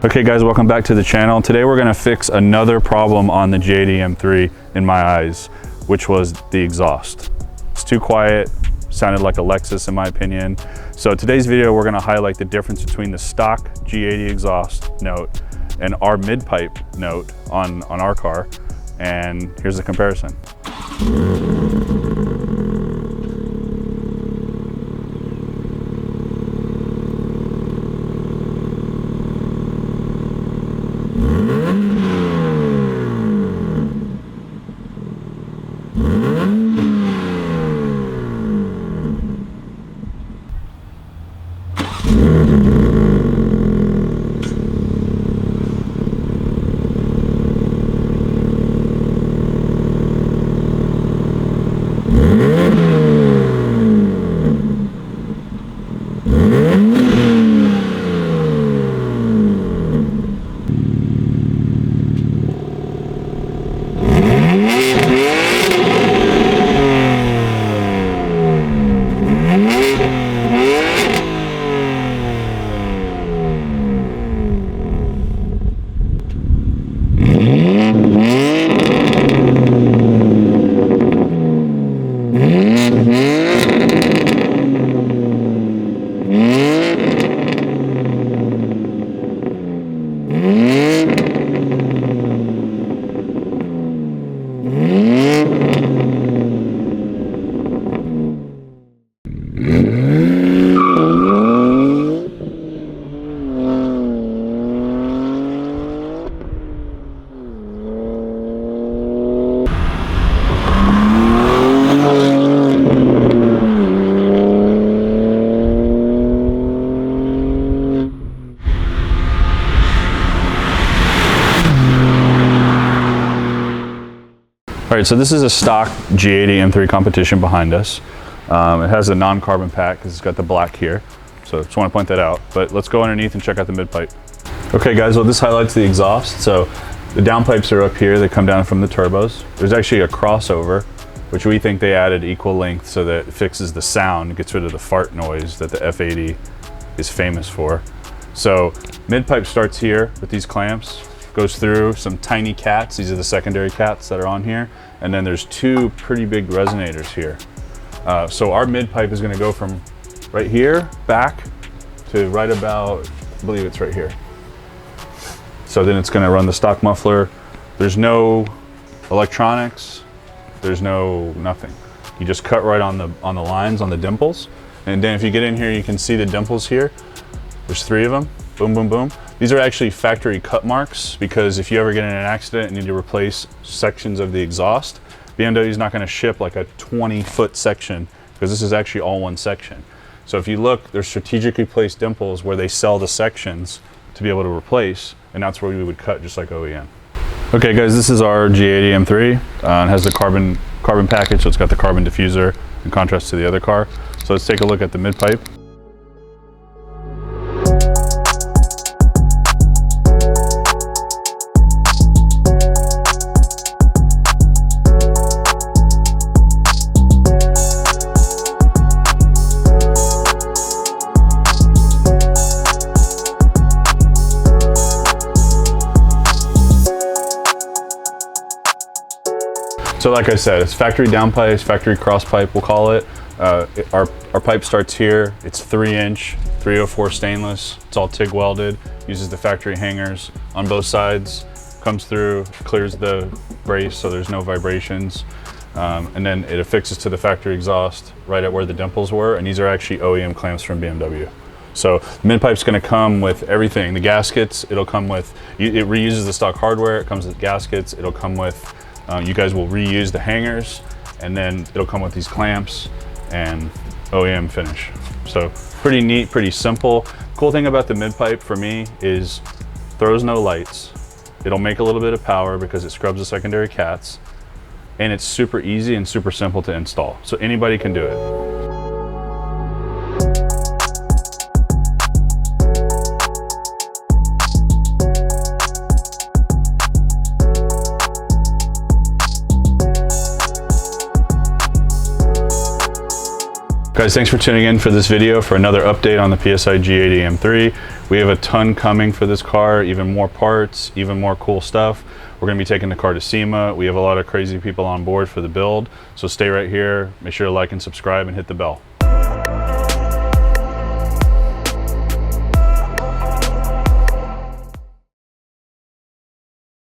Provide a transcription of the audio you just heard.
Okay guys, welcome back to the channel. Today we're gonna fix another problem on the GAD M3 in my eyes, which was the exhaust. It's too quiet, sounded like a Lexus in my opinion. So today's video, we're gonna highlight the difference between the stock GAD exhaust note and our mid-pipe note on our car. And here's the comparison. All right, so this is a stock GAD M3 competition behind us. It has a non-carbon pack because it's got the black here. So just want to point that out, but let's go underneath and check out the mid-pipe. Okay guys, well this highlights the exhaust. So the downpipes are up here, they come down from the turbos. There's actually a crossover, which we think they added equal length so that it fixes the sound, gets rid of the fart noise that the F80 is famous for. So mid-pipe starts here with these clamps, goes through some tiny cats. These are the secondary cats that are on here. And then there's two pretty big resonators here. So our mid-pipe is gonna go from right here back to right about, I believe it's right here. So then it's gonna run the stock muffler. There's no electronics, there's no nothing. You just cut right on the lines, on the dimples. And then if you get in here, you can see the dimples here. There's 3 of them, boom, boom, boom. These are actually factory cut marks because if you ever get in an accident and need to replace sections of the exhaust, BMW is not going to ship like a 20-foot section because this is actually all one section. So if you look, there's strategically placed dimples where they sell the sections to be able to replace, and that's where we would cut just like OEM. Okay guys, this is our GAD M3. It has the carbon package, so it's got the carbon diffuser in contrast to the other car. So let's take a look at the mid-pipe. So like I said, it's factory downpipe, factory cross pipe, we'll call it. Our pipe starts here. It's 3-inch, 304 stainless. It's all TIG welded, uses the factory hangers on both sides, comes through, clears the brace so there's no vibrations. And then it affixes to the factory exhaust right at where the dimples were. And these are actually OEM clamps from BMW. So the mid-pipe's gonna come with everything. The gaskets, it'll come with, it reuses the stock hardware, it comes with gaskets, it'll come with, you guys will reuse the hangers, and then it'll come with these clamps and OEM finish. So pretty neat, pretty simple. Cool thing about the mid-pipe for me is throws no lights. It'll make a little bit of power because it scrubs the secondary cats, and it's super easy and super simple to install. So anybody can do it. Guys, thanks for tuning in for this video for another update on the PSI G80 M3. We have a ton coming for this car, even more parts, even more cool stuff. We're going to be taking the car to SEMA. We have a lot of crazy people on board for the build, so stay right here. Make sure to like and subscribe and hit the bell.